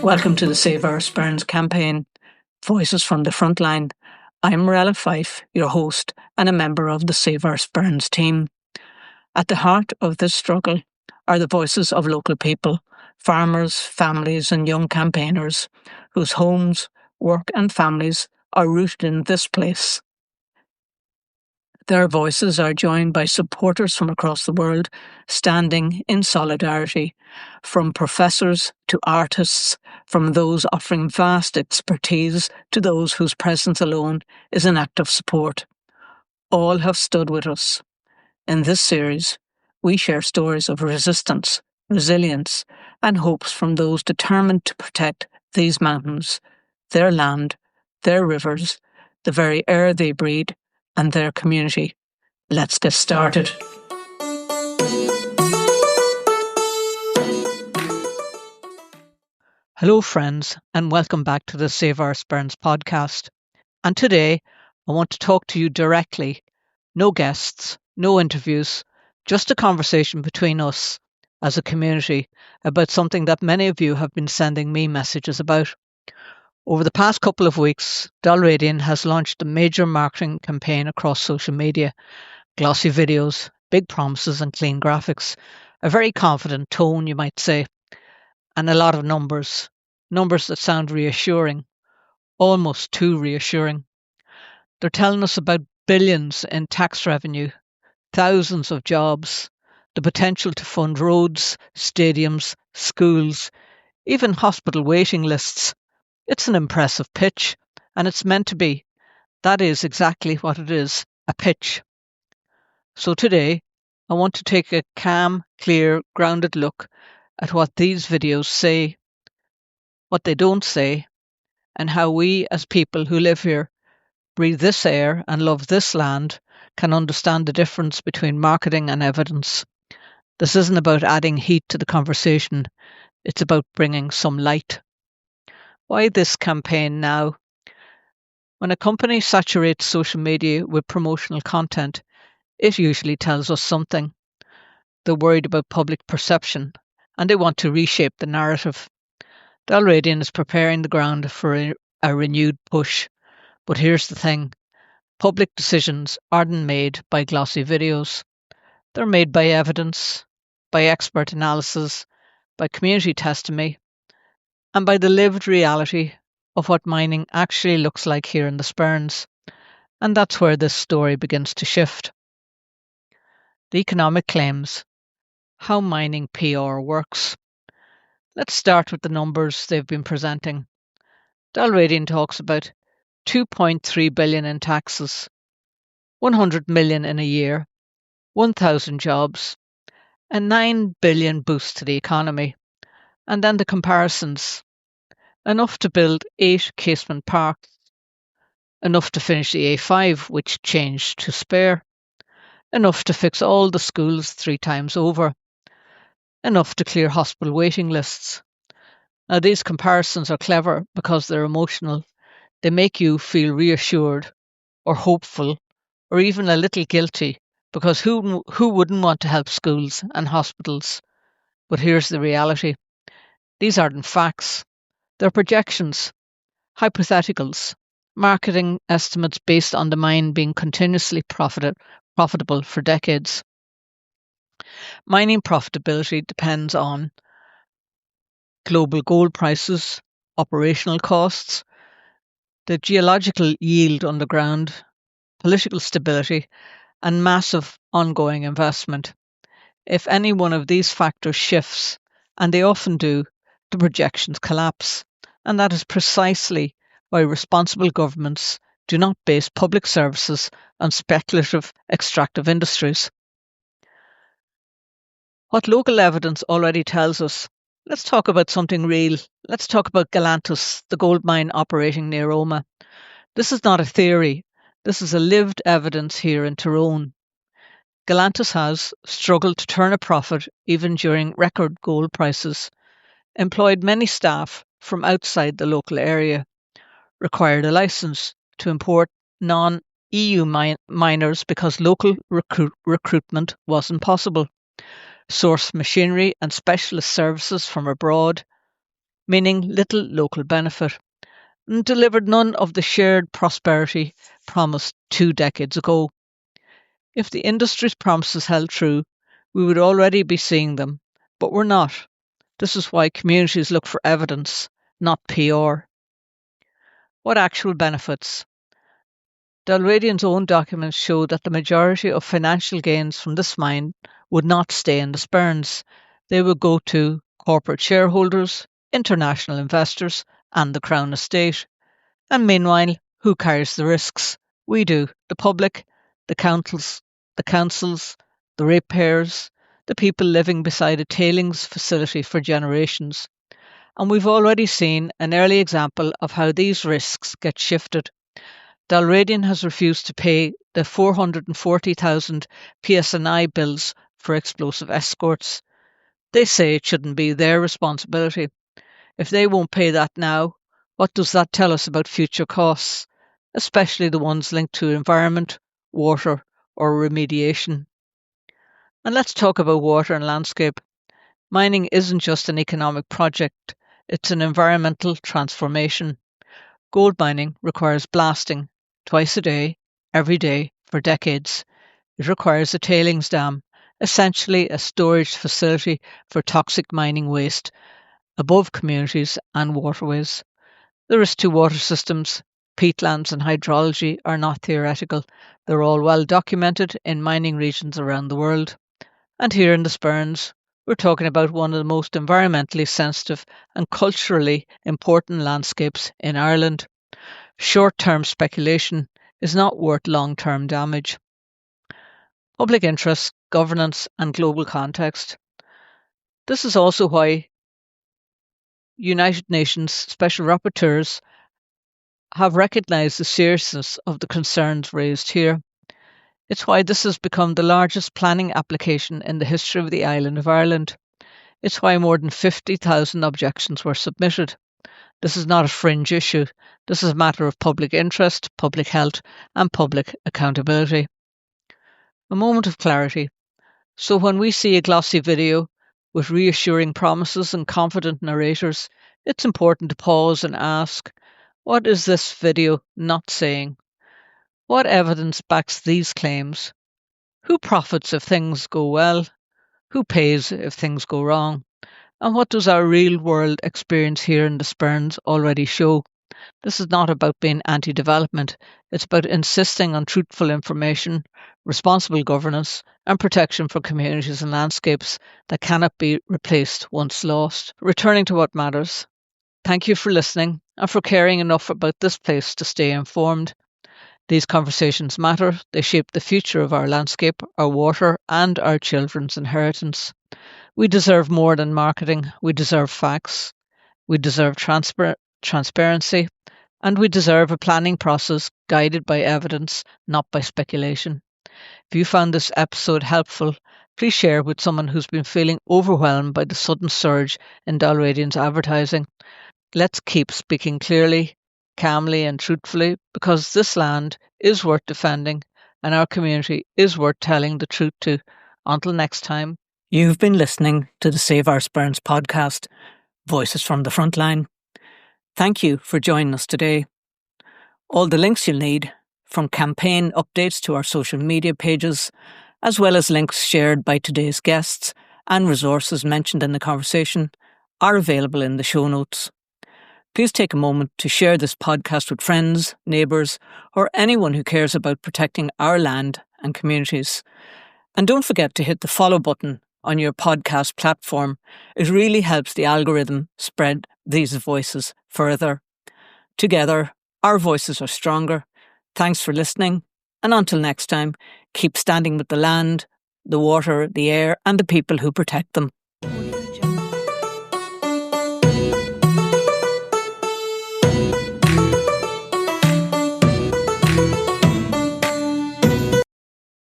Welcome to the Save Our Sperrins campaign, Voices from the Frontline. I'm Morella Fife, your host and a member of the Save Our Sperrins team. At the heart of this struggle are the voices of local people, farmers, families and young campaigners whose homes, work and families are rooted in this place. Their voices are joined by supporters from across the world, standing in solidarity, from professors to artists, from those offering vast expertise to those whose presence alone is an act of support. All have stood with us. In this series, we share stories of resistance, resilience, and hopes from those determined to protect these mountains, their land, their rivers, the very air they breathe, and their community. Let's get started. Hello friends, and welcome back to the Save Our Sperrins podcast. And today, I want to talk to you directly. No guests, no interviews, just a conversation between us as a community about something that many of you have been sending me messages about. Over the past couple of weeks, Dalradian has launched a major marketing campaign across social media. Glossy videos, big promises and clean graphics, a very confident tone, you might say, and a lot of numbers that sound reassuring, almost too reassuring. They're telling us about billions in tax revenue, thousands of jobs, the potential to fund roads, stadiums, schools, even hospital waiting lists. It's an impressive pitch, and it's meant to be. That is exactly what it is, a pitch. So today, I want to take a calm, clear, grounded look at what these videos say, what they don't say, and how we as people who live here, breathe this air and love this land can understand the difference between marketing and evidence. This isn't about adding heat to the conversation, it's about bringing some light. Why this campaign now? When a company saturates social media with promotional content, it usually tells us something. They're worried about public perception and they want to reshape the narrative. Dalradian is preparing the ground for a renewed push. But here's the thing. Public decisions aren't made by glossy videos. They're made by evidence, by expert analysis, by community testimony, and by the lived reality of what mining actually looks like here in the Sperrins. And that's where this story begins to shift. The economic claims, how mining PR works. Let's start with the numbers they've been presenting. Dalradian talks about 2.3 billion in taxes, 100 million in a year, 1,000 jobs, a 9 billion boost to the economy. And then the comparisons. Enough to build 8 casement parks, enough to finish the A5, which changed to spare, enough to fix all the schools 3 times over, enough to clear hospital waiting lists. Now these comparisons are clever because they're emotional. They make you feel reassured or hopeful or even a little guilty because who wouldn't want to help schools and hospitals? But here's the reality. These aren't facts. They're projections, hypotheticals, marketing estimates based on the mine being continuously profitable for decades. Mining profitability depends on global gold prices, operational costs, the geological yield underground, political stability, and massive ongoing investment. If any one of these factors shifts, and they often do, the projections collapse. And that is precisely why responsible governments do not base public services on speculative extractive industries. What local evidence already tells us. Let's talk about something real. Let's talk about Galantas, the gold mine operating near Roma. This is not a theory. This is a lived evidence here in Tyrone. Galantas has struggled to turn a profit even during record gold prices, employed many staff from outside the local area, required a license to import non-EU miners because local recruitment wasn't possible, sourced machinery and specialist services from abroad, meaning little local benefit, and delivered none of the shared prosperity promised 2 decades ago. If the industry's promises held true, we would already be seeing them, but we're not. This is why communities look for evidence, not PR. What actual benefits? Dalradian's own documents show that the majority of financial gains from this mine would not stay in the Sperrins. They would go to corporate shareholders, international investors, and the Crown Estate. And meanwhile, who carries the risks? We do, the public, the councils, the ratepayers, the people living beside a tailings facility for generations. And we've already seen an early example of how these risks get shifted. Dalradian has refused to pay the 440,000 PSNI bills for explosive escorts. They say it shouldn't be their responsibility. If they won't pay that now, what does that tell us about future costs, especially the ones linked to environment, water, or remediation? And let's talk about water and landscape. Mining isn't just an economic project, it's an environmental transformation. Gold mining requires blasting twice a day, every day, for decades. It requires a tailings dam, essentially a storage facility for toxic mining waste, above communities and waterways. The risk to water systems, peatlands and hydrology are not theoretical. They're all well documented in mining regions around the world. And here in the Sperrins, we're talking about one of the most environmentally sensitive and culturally important landscapes in Ireland. Short-term speculation is not worth long-term damage. Public interest, governance and global context. This is also why United Nations Special Rapporteurs have recognised the seriousness of the concerns raised here. It's why this has become the largest planning application in the history of the island of Ireland. It's why more than 50,000 objections were submitted. This is not a fringe issue. This is a matter of public interest, public health, and public accountability. A moment of clarity. So when we see a glossy video with reassuring promises and confident narrators, it's important to pause and ask, what is this video not saying? What evidence backs these claims? Who profits if things go well? Who pays if things go wrong? And what does our real-world experience here in the Sperrins already show? This is not about being anti-development. It's about insisting on truthful information, responsible governance, and protection for communities and landscapes that cannot be replaced once lost. Returning to what matters. Thank you for listening and for caring enough about this place to stay informed. These conversations matter. They shape the future of our landscape, our water, and our children's inheritance. We deserve more than marketing. We deserve facts. We deserve transparency. And we deserve a planning process guided by evidence, not by speculation. If you found this episode helpful, please share with someone who's been feeling overwhelmed by the sudden surge in Dalradian's advertising. Let's keep speaking clearly, calmly and truthfully, because this land is worth defending and our community is worth telling the truth to. Until next time. You've been listening to the Save Our Sperrins Podcast, Voices from the Frontline. Thank you for joining us today. All the links you'll need, from campaign updates to our social media pages, as well as links shared by today's guests and resources mentioned in the conversation, are available in the show notes. Please take a moment to share this podcast with friends, neighbours, or anyone who cares about protecting our land and communities. And don't forget to hit the follow button on your podcast platform. It really helps the algorithm spread these voices further. Together, our voices are stronger. Thanks for listening. And until next time, keep standing with the land, the water, the air, and the people who protect them.